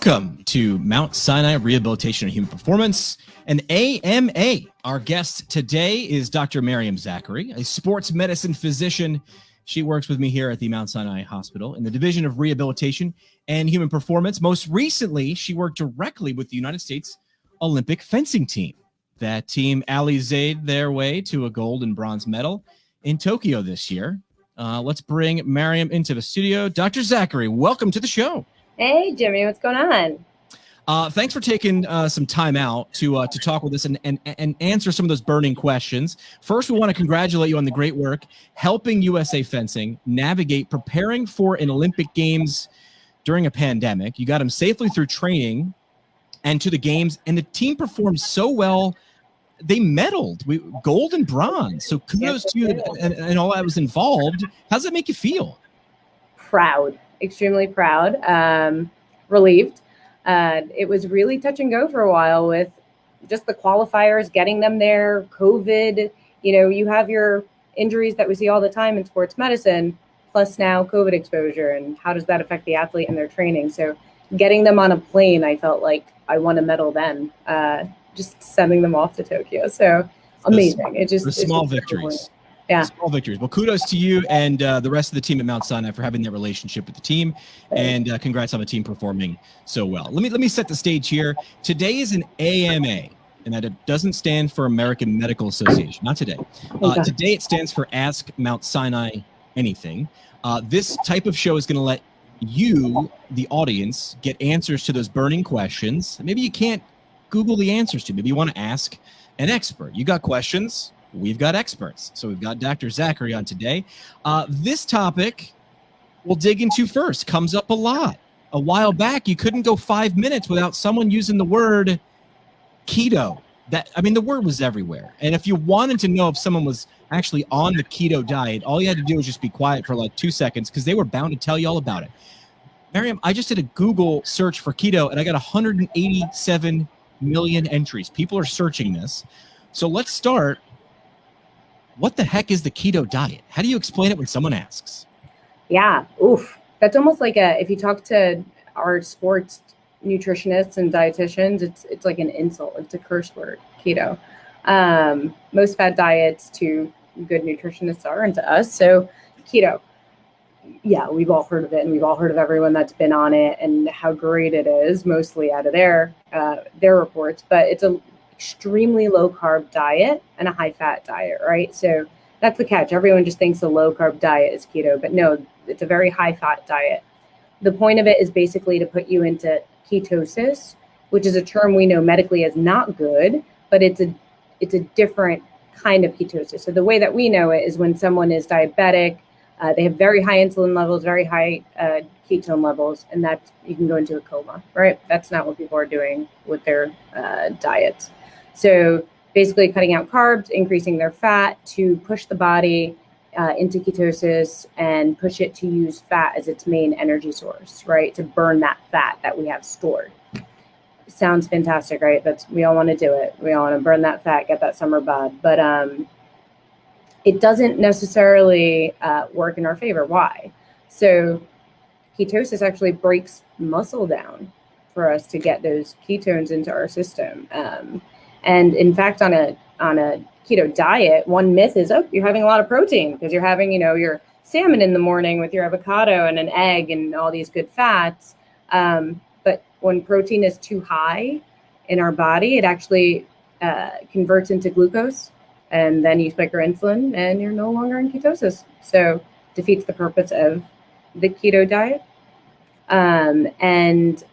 Welcome to Mount Sinai Rehabilitation and Human Performance, an AMA. Our guest today is Dr. Mariam Zakhary, a sports medicine physician. She works with me here at the Mount Sinai Hospital in the Division of Rehabilitation and Human Performance. Most recently, she worked directly with the United States Olympic fencing team. That team alized their way to a gold and bronze medal in Tokyo this year. Let's bring Mariam into the studio. Dr. Zakhary, welcome to the show. Hey, Jimmy, what's going on? Thanks for taking some time out to talk with us and answer some of those burning questions. First, we want to congratulate you on the great work helping USA Fencing navigate preparing for an Olympic Games during a pandemic. You got them safely through training and to the games, and the team performed so well. They medaled gold and bronze. So kudos to you and all that was involved. How does that make you feel? Proud, extremely proud, relieved. It was really touch and go for a while with just the qualifiers, getting them there, COVID. You know, you have your injuries that we see all the time in sports medicine, plus now COVID exposure, and how does that affect the athlete and their training? So getting them on a plane, I felt like I won a medal then. Just sending them off to Tokyo. So amazing. The small victories. Yeah. Small victories. Well, kudos to you and the rest of the team at Mount Sinai for having that relationship with the team, and congrats on the team performing so well. Let me set the stage here. Today is an AMA, and that it doesn't stand for American Medical Association. Not today. Today it stands for Ask Mount Sinai Anything. This type of show is going to let you, the audience, get answers to those burning questions. Maybe you can't Google the answers to. Maybe you want to ask an expert. You got questions, we've got experts. So we've got Dr. Zakhary on today. This topic we'll dig into first comes up a lot. A while back, you couldn't go 5 minutes without someone using the word keto. The word was everywhere. And if you wanted to know if someone was actually on the keto diet, all you had to do was just be quiet for like 2 seconds because they were bound to tell you all about it. Mariam, I just did a Google search for keto and I got 187 million entries. People are searching this. So let's start. What the heck is the keto diet? How do you explain it when someone asks? Yeah. Oof. That's almost like if you talk to our sports nutritionists and dietitians, it's like an insult. It's a curse word, keto. Most fad diets to good nutritionists are, and to us. So keto. Yeah, we've all heard of it, and we've all heard of everyone that's been on it and how great it is, mostly out of their reports. But it's an extremely low carb diet and a high fat diet, right? So that's the catch. Everyone just thinks a low carb diet is keto, but no, it's a very high fat diet. The point of it is basically to put you into ketosis, which is a term we know medically is not good, but it's a different kind of ketosis. So the way that we know it is when someone is diabetic. They have very high insulin levels, very high ketone levels, and that you can go into a coma, right? That's not what people are doing with their diets. So basically cutting out carbs, increasing their fat to push the body into ketosis and push it to use fat as its main energy source, right? To burn that fat that we have stored. Sounds fantastic, right? We all want to do it. We all want to burn that fat, get that summer bod. But it doesn't necessarily work in our favor. Why? So ketosis actually breaks muscle down for us to get those ketones into our system. And in fact, on a keto diet, one myth is, you're having a lot of protein because you're having, your salmon in the morning with your avocado and an egg and all these good fats. But when protein is too high in our body, it actually converts into glucose. And then you spike your insulin and you're no longer in ketosis. So defeats the purpose of the keto diet. And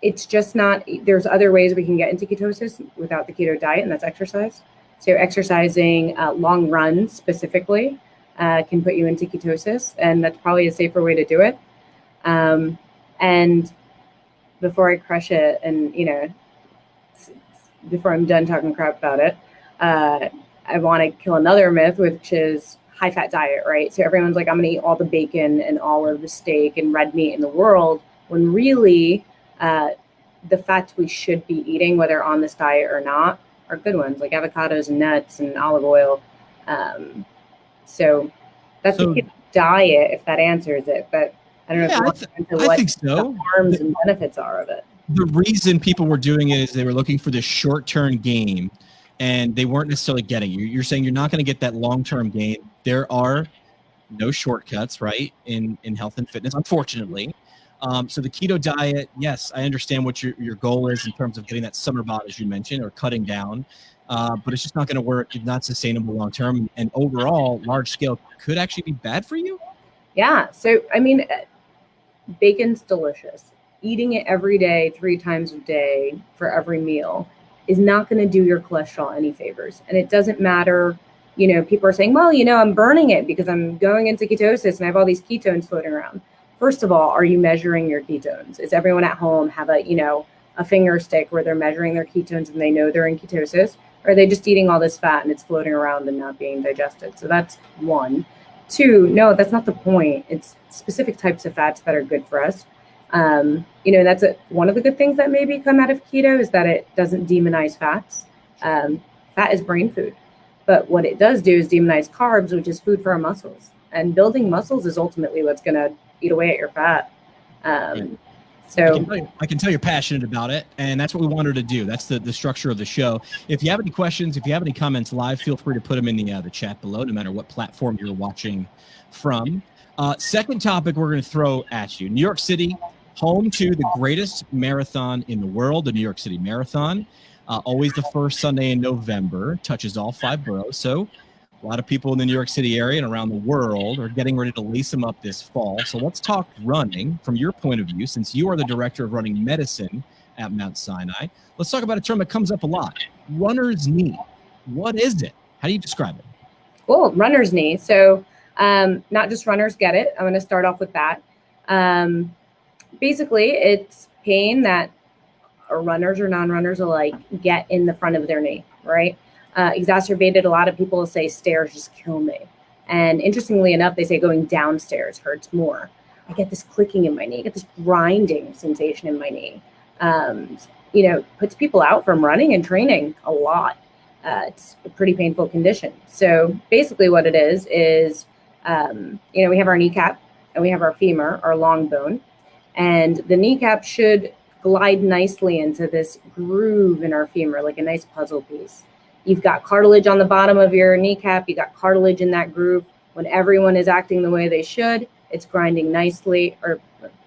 it's just not, there's other ways we can get into ketosis without the keto diet, and that's exercise. So exercising long runs specifically can put you into ketosis, and that's probably a safer way to do it. And before I crush it and, before I'm done talking crap about it, I want to kill another myth, which is high fat diet, right? So everyone's like, I'm going to eat all the bacon and all of the steak and red meat in the world, when really the fats we should be eating, whether on this diet or not, are good ones, like avocados and nuts and olive oil. So that's a good diet, if that answers it. But I don't know if you want to into what the harms and benefits are of it. the reason people were doing it is they were looking for the short-term gain, and they weren't necessarily getting it. You're saying you're not going to get that long-term gain. There are no shortcuts, right, in health and fitness, unfortunately. So the keto diet, yes, I understand what your goal is in terms of getting that summer bod, as you mentioned, or cutting down, but it's just not going to work. It's not sustainable long-term, and overall, large-scale could actually be bad for you. Yeah. So, I mean, bacon's delicious. Eating it every day, 3 times a day for every meal is not going to do your cholesterol any favors. And it doesn't matter, people are saying, well, I'm burning it because I'm going into ketosis and I have all these ketones floating around. First of all, are you measuring your ketones? Is everyone at home have a finger stick where they're measuring their ketones and they know they're in ketosis? Or are they just eating all this fat and it's floating around and not being digested? So that's one. Two, no, that's not the point. It's specific types of fats that are good for us. That's one of the good things that maybe come out of keto is that it doesn't demonize fats. Fat is brain food, but what it does do is demonize carbs, which is food for our muscles. And building muscles is ultimately what's going to eat away at your fat. So I can tell you're passionate about it, and that's what we wanted to do. That's the structure of the show. If you have any questions, if you have any comments live, feel free to put them in the chat below, no matter what platform you're watching from. Second topic we're going to throw at you. New York City, home to the greatest marathon in the world, the New York City Marathon. Always the first Sunday in November, touches all 5 boroughs. So a lot of people in the New York City area and around the world are getting ready to lace them up this fall. So let's talk running from your point of view, since you are the director of running medicine at Mount Sinai. Let's talk about a term that comes up a lot, runner's knee. What is it? How do you describe it? Cool, runner's knee. So not just runners get it. I'm going to start off with that. Basically, it's pain that runners or non-runners alike get in the front of their knee, right? Exacerbated, a lot of people say stairs just kill me. And interestingly enough, they say going downstairs hurts more. I get this clicking in my knee, I get this grinding sensation in my knee. Puts people out from running and training a lot. It's a pretty painful condition. So basically what it is, we have our kneecap and we have our femur, our long bone. And the kneecap should glide nicely into this groove in our femur, like a nice puzzle piece. You've got cartilage on the bottom of your kneecap. You got cartilage in that groove. When everyone is acting the way they should, it's grinding nicely, or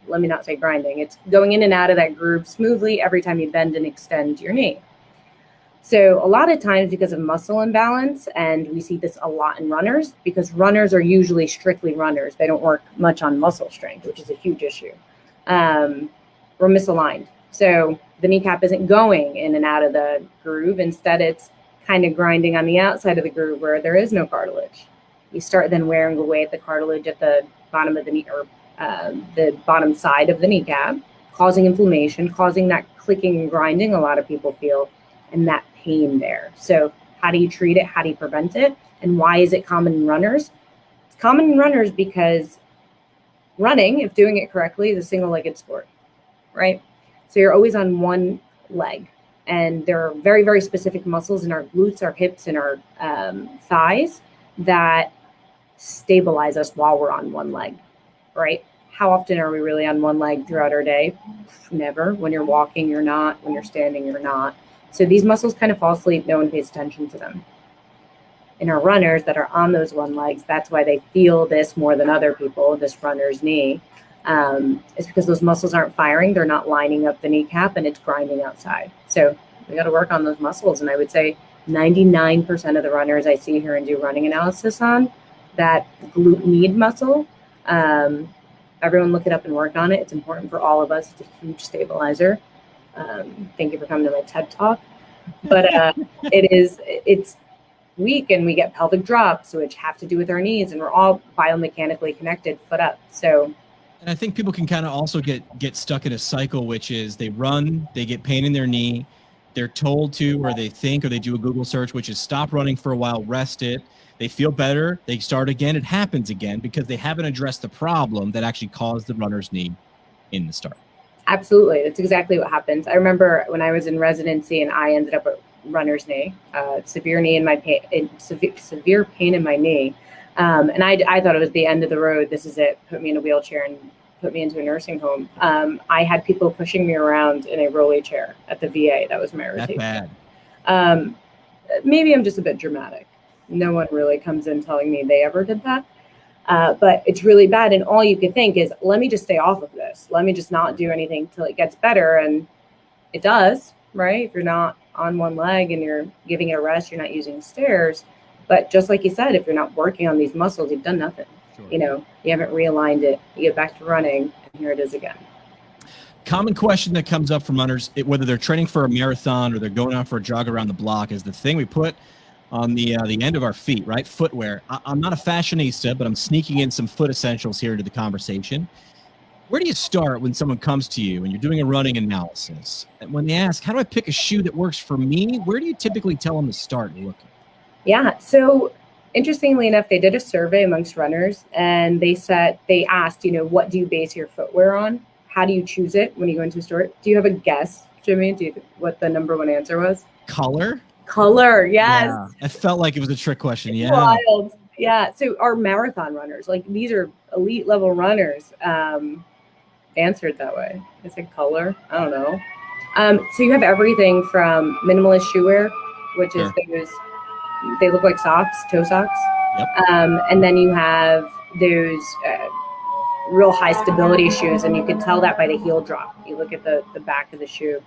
let me not say grinding. It's going in and out of that groove smoothly every time you bend and extend your knee. So a lot of times because of muscle imbalance, and we see this a lot in runners, because runners are usually strictly runners. They don't work much on muscle strength, which is a huge issue. We're misaligned. So the kneecap isn't going in and out of the groove. Instead, it's kind of grinding on the outside of the groove where there is no cartilage. You start then wearing away at the cartilage at the bottom of the knee, or the bottom side of the kneecap, causing inflammation, causing that clicking and grinding a lot of people feel, and that pain there. So how do you treat it? How do you prevent it? And why is it common in runners? It's common in runners because running, if doing it correctly, is a single-legged sport, right? So you're always on one leg. And there are very, very specific muscles in our glutes, our hips, and our thighs that stabilize us while we're on one leg, right? How often are we really on one leg throughout our day? Never. When you're walking, you're not. When you're standing, you're not. So these muscles kind of fall asleep. No one pays attention to them. In our runners that are on those one legs, that's why they feel this more than other people, this runner's knee. It's because those muscles aren't firing. They're not lining up the kneecap and it's grinding outside. So we got to work on those muscles. And I would say 99% of the runners I see here and do running analysis on, that glute med muscle, everyone look it up and work on it. It's important for all of us. It's a huge stabilizer. Thank you for coming to my TED Talk. But it's weak and we get pelvic drops, which have to do with our knees, and we're all biomechanically connected foot up. So. And I think people can kind of also get stuck in a cycle, which is they run, they get pain in their knee, they're told to, or they think, or they do a Google search, which is stop running for a while, rest it. They feel better, they start again, it happens again because they haven't addressed the problem that actually caused the runner's knee in the start. Absolutely, that's exactly what happens. I remember when I was in residency and I ended up with runner's knee, severe pain in my knee. And I thought it was the end of the road. This is it. Put me in a wheelchair and put me into a nursing home. I had people pushing me around in a rolly chair at the VA. That was my irritation. That bad. Maybe I'm just a bit dramatic. No one really comes in telling me they ever did that. But it's really bad. And all you could think is, let me just stay off of this. Let me just not do anything till it gets better. And it does, right? If you're not on one leg and you're giving it a rest, you're not using stairs. But just like you said, if you're not working on these muscles, you've done nothing. Sure. You haven't realigned it. You get back to running, and here it is again. Common question that comes up from runners, whether they're training for a marathon or they're going out for a jog around the block, is the thing we put on the end of our feet, right? Footwear. I'm not a fashionista, but I'm sneaking in some foot essentials here into the conversation. Where do you start when someone comes to you and you're doing a running analysis? And when they ask, how do I pick a shoe that works for me? Where do you typically tell them to start looking? Yeah. So interestingly enough, they did a survey amongst runners, and they asked, what do you base your footwear on? How do you choose it when you go into a store? Do you have a guess, Jimmy? What the number one answer was? Color, yes. Yeah, I felt like it was a trick question. Yeah. Wild. Yeah. So our marathon runners, like these are elite level runners, answered that way. I said color. I don't know. So you have everything from minimalist shoe wear, which is they look like socks, toe socks. Yep. And then you have those real high stability shoes, and you can tell that by the heel drop. You look at the back of the shoe,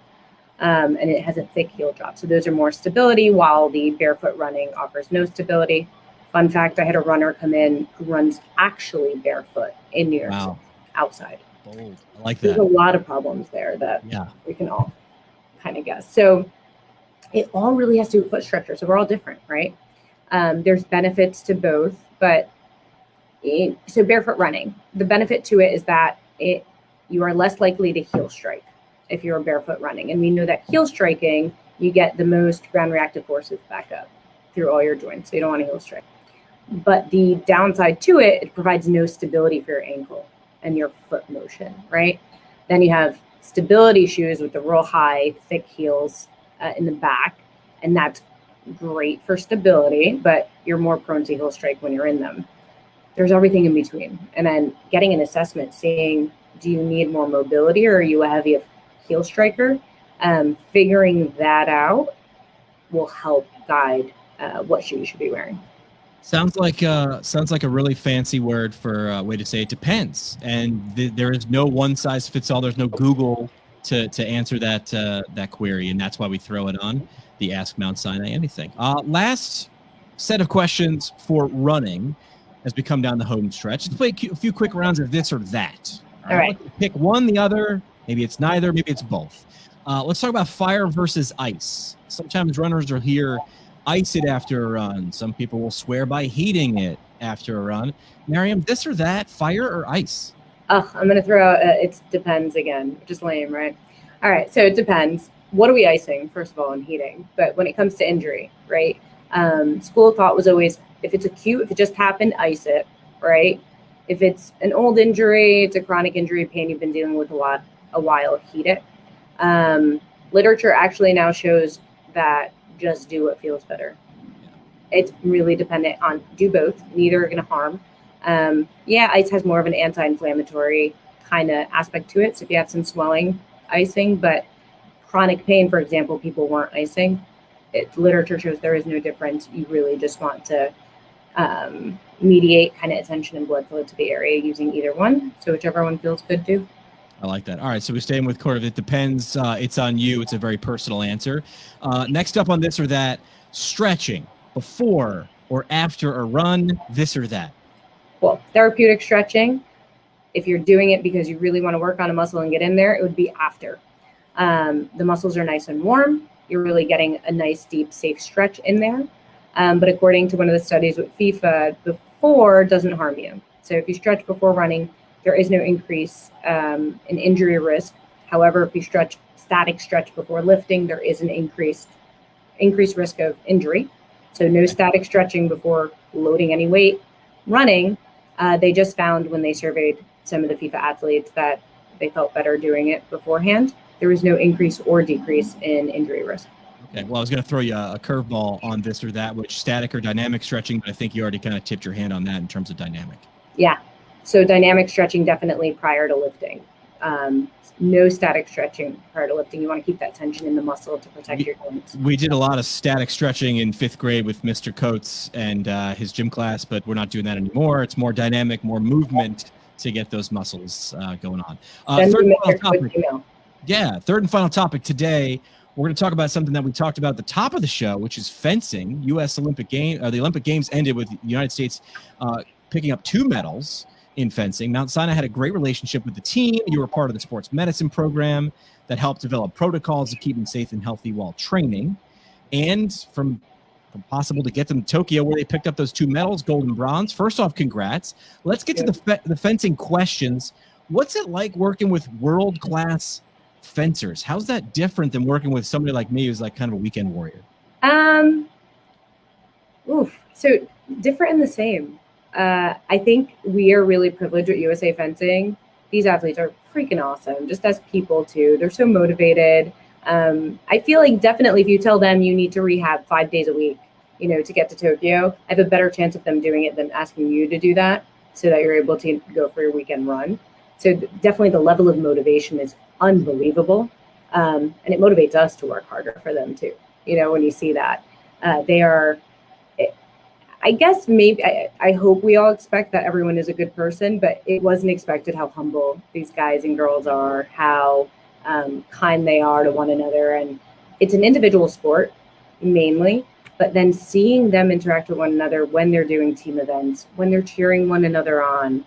and it has a thick heel drop. So those are more stability, while the barefoot running offers no stability. Fun fact, I had a runner come in who runs actually barefoot in New York City, outside. Bold. I like that. There's a lot of problems there that we can all kind of guess. So it all really has to do with foot structure. So we're all different, right? There's benefits to both, but so barefoot running, the benefit to it is that you are less likely to heel strike if you're barefoot running. And we know that heel striking, you get the most ground reactive forces back up through all your joints. So you don't want to heel strike. But the downside to it provides no stability for your ankle and your foot motion, right? Then you have stability shoes with the real high, thick heels in the back, and that's great for stability, but you're more prone to heel strike when you're in them. There's everything in between. And then getting an assessment, seeing, do you need more mobility or are you a heavy heel striker? Figuring that out will help guide what shoe you should be wearing. Sounds like a really fancy word for a way to say it depends. And there is no one size fits all. There's no Google to answer that query, and that's why we throw it on the Ask Mount Sinai Anything. Last set of questions for running as we come down the home stretch. Let's play a few quick rounds of this or that. All right. Pick one, the other. Maybe it's neither. Maybe it's both. Let's talk about fire versus ice. Sometimes runners will hear ice it after a run. Some people will swear by heating it after a run. Mariam, this or that, fire or ice? I'm going to throw out, it depends again. Just lame, right? All right, so it depends. What are we icing, first of all, and heating? But when it comes to injury, right? School of thought was always, if it's acute, if it just happened, ice it, right? If it's an old injury, it's a chronic injury, pain you've been dealing with a while, heat it. Literature actually now shows that just do what feels better. It's really dependent on, do both. Neither are going to harm. Ice has more of an anti-inflammatory kind of aspect to it. So if you have some swelling, icing, but chronic pain, for example, people weren't icing. Literature shows there is no difference. You really just want to mediate kind of attention and blood flow to the area using either one. So whichever one feels good to. I like that. All right, so we're staying with sort of it depends. It's on you. It's a very personal answer. Next up on this or that, stretching before or after a run, this or that. Well, therapeutic stretching, if you're doing it because you really want to work on a muscle and get in there, it would be after. The muscles are nice and warm. You're really getting a nice, deep, safe stretch in there. But according to one of the studies with FIFA, before doesn't harm you. So if you stretch before running, there is no increase in injury risk. However, if you static stretch before lifting, there is an increased risk of injury. So no static stretching before loading any weight. Running, they just found when they surveyed some of the FIFA athletes that they felt better doing it beforehand. There was no increase or decrease in injury risk. Okay, well, I was going to throw you a curveball on this or that, which static or dynamic stretching, but I think you already kind of tipped your hand on that in terms of dynamic. Yeah. So dynamic stretching definitely prior to lifting. No static stretching prior to lifting. You want to keep that tension in the muscle to protect your joints. We did a lot of static stretching in 5th grade with Mr. Coates and his gym class, but we're not doing that anymore. It's more dynamic, more movement to get those muscles going on. Third and final topic today. We're going to talk about something that we talked about at the top of the show, which is fencing. U.S. Olympic Game. The Olympic Games ended with the United States picking up 2 medals in fencing. Mount Sinai had a great relationship with the team. You were part of the sports medicine program that helped develop protocols to keep them safe and healthy while training. And from possible to get them to Tokyo, where they picked up those 2 medals, gold and bronze. First off, congrats. Let's get to the fencing questions. What's it like working with world-class fencers? How's that different than working with somebody like me who's like kind of a weekend warrior? So different and the same. I think we are really privileged at USA Fencing. These athletes are freaking awesome, just as people too. They're so motivated. I feel like definitely if you tell them you need to rehab 5 days a week, to get to Tokyo, I have a better chance of them doing it than asking you to do that so that you're able to go for your weekend run. So definitely the level of motivation is unbelievable. And it motivates us to work harder for them too. When you see that, they are, I guess maybe, I hope we all expect that everyone is a good person, but it wasn't expected how humble these guys and girls are, how kind they are to one another. And it's an individual sport mainly, but then seeing them interact with one another when they're doing team events, when they're cheering one another on,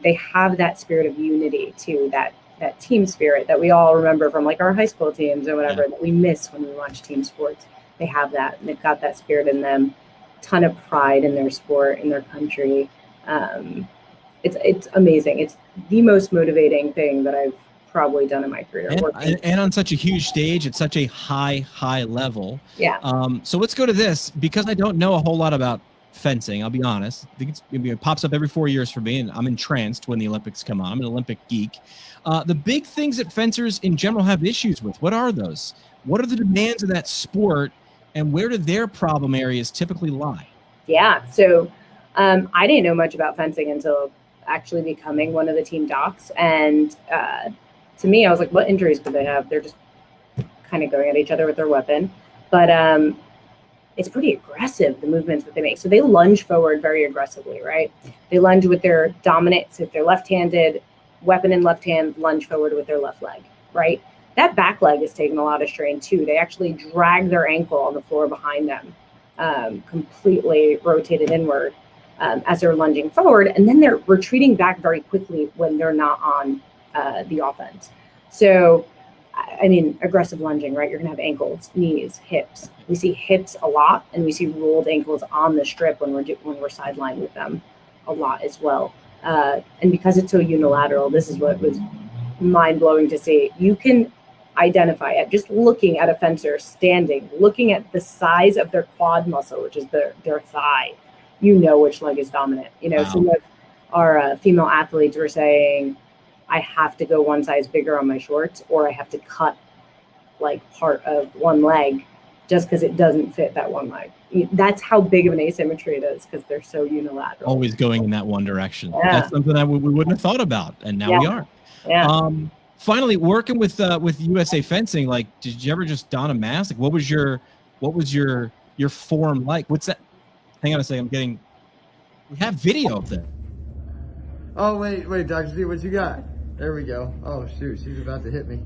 they have that spirit of unity too, that team spirit that we all remember from like our high school teams or whatever that we miss when we watch team sports. They have that, and they've got that spirit in them. Ton of pride in their sport, in their country. It's amazing. It's the most motivating thing that I've probably done in my career. And on such a huge stage, at such a high level. Yeah. So let's go to this, because I don't know a whole lot about fencing. I'll be honest. I think it pops up every 4 years for me, and I'm entranced when the Olympics come on. I'm an Olympic geek. The big things that fencers in general have issues with, what are those? What are the demands of that sport? And where do their problem areas typically lie? Yeah, so I didn't know much about fencing until actually becoming one of the team docs. And to me, I was like, what injuries could they have? They're just kind of going at each other with their weapon. But it's pretty aggressive, the movements that they make. So they lunge forward very aggressively, right? They lunge with their dominant, so if they're left-handed, weapon in left hand, lunge forward with their left leg, right? That back leg is taking a lot of strain too. They actually drag their ankle on the floor behind them, completely rotated inward as they're lunging forward. And then they're retreating back very quickly when they're not on the offense. So, I mean, aggressive lunging, right? You're going to have ankles, knees, hips. We see hips a lot, and we see rolled ankles on the strip when we're sidelined with them a lot as well. And because it's so unilateral, this is what was mind-blowing to see. You can identify it just looking at a fencer standing, looking at the size of their quad muscle, which is their thigh. Which leg is dominant. Wow. Some of our female athletes were saying, I have to go one size bigger on my shorts, or I have to cut like part of one leg just because it doesn't fit that one leg. That's how big of an asymmetry it is, because they're so unilateral. Always going in that one direction. Yeah. That's something that we wouldn't have thought about, and now we are. Yeah. Finally, working with USA Fencing, like, did you ever just don a mask? Like, what was your form like? What's that? Hang on a second. We have video of that. Oh, wait, Dr. Z, what you got? There we go. Oh, shoot, she's about to hit me.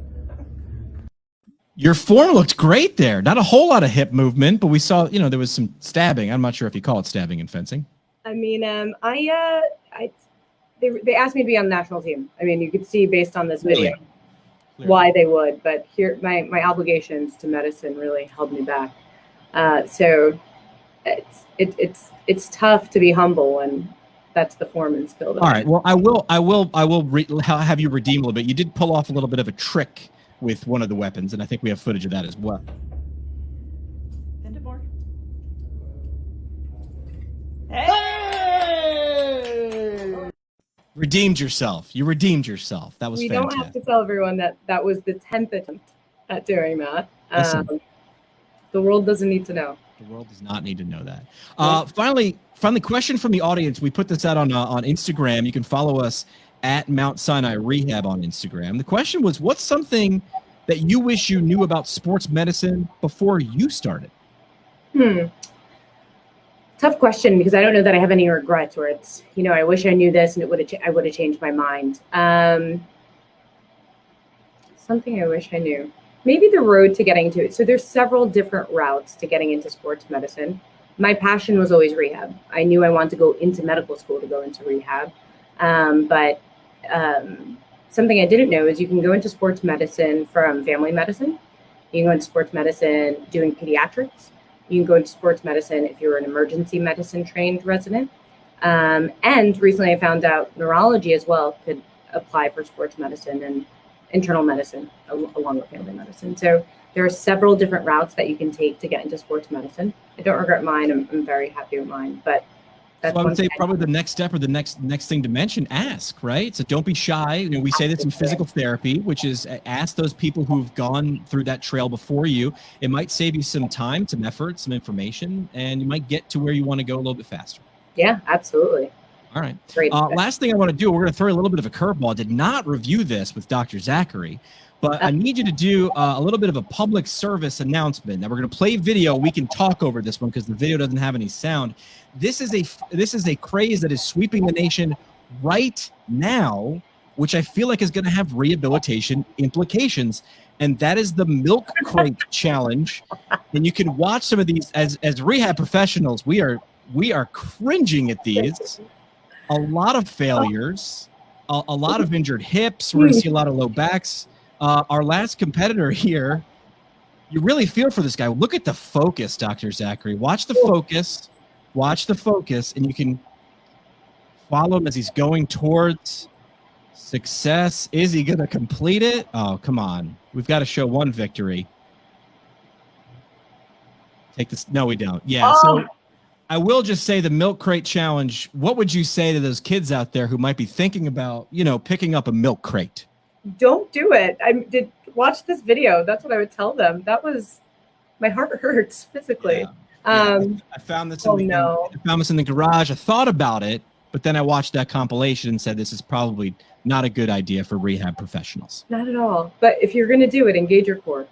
Your form looked great there. Not a whole lot of hip movement, but we saw, there was some stabbing. I'm not sure if you call it stabbing in fencing. I mean, they asked me to be on the national team. I mean, you could see based on this video why they would, but here, my obligations to medicine really held me back. So it's tough to be humble when that's the form and skill. All right. Well, I will have you redeem a little bit. You did pull off a little bit of a trick with one of the weapons, and I think we have footage of that as well. Hey! Redeemed yourself. You redeemed yourself. That was fantastic. We don't have to tell everyone that was the 10th attempt at doing that. The world doesn't need to know. The world does not need to know that. Finally, question from the audience. We put this out on Instagram. You can follow us at Mount Sinai Rehab on Instagram. The question was, what's something that you wish you knew about sports medicine before you started? Tough question, because I don't know that I have any regrets, or it's, I wish I knew this and I would have changed my mind. Something I wish I knew. Maybe the road to getting to it. So there's several different routes to getting into sports medicine. My passion was always rehab. I knew I wanted to go into medical school to go into rehab. But something I didn't know is you can go into sports medicine from family medicine. You can go into sports medicine doing pediatrics. You can go into sports medicine if you're an emergency medicine trained resident. And recently I found out neurology as well could apply for sports medicine and internal medicine along with family medicine. So there are several different routes that you can take to get into sports medicine. I don't regret mine. I'm very happy with mine, but that's I would say probably the next step, or the next thing to mention, ask, right? So don't be shy. We say this in physical therapy, which is ask those people who've gone through that trail before you. It might save you some time, some effort, some information, and you might get to where you want to go a little bit faster. Yeah, absolutely. All right. Great. Last thing I want to do, we're going to throw a little bit of a curveball. I did not review this with Dr. Zakhary, but I need you to do a little bit of a public service announcement. Now we're going to play video. We can talk over this one because the video doesn't have any sound. This is a craze that is sweeping the nation right now, which I feel like is going to have rehabilitation implications. And that is the milk crate challenge. And you can watch some of these as rehab professionals. We are cringing at these. A lot of failures, a lot of injured hips. We're going to see a lot of low backs. Our last competitor here, you really feel for this guy. Look at the focus, Dr. Zakhary. Watch the focus. Watch the focus, and you can follow him as he's going towards success. Is he going to complete it? Oh, come on. We've got to show one victory. Take this. No, we don't. Yeah, so I will just say the milk crate challenge. What would you say to those kids out there who might be thinking about, picking up a milk crate? Don't do it. I did watch this video. That's what I would tell them. My heart hurts physically. I found this. I found this in the garage. I thought about it, but then I watched that compilation and said this is probably not a good idea for rehab professionals. Not at all. But if you're going to do it, engage your core.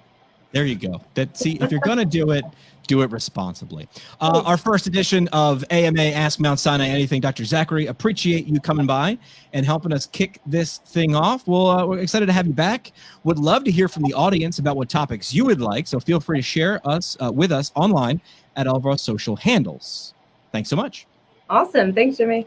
There you go. If you're going to do it responsibly. Our first edition of AMA Ask Mount Sinai Anything. Dr. Zakhary, appreciate you coming by and helping us kick this thing off. We're excited to have you back. Would love to hear from the audience about what topics you would like. So feel free to share with us online at all of our social handles. Thanks so much. Awesome. Thanks, Jimmy.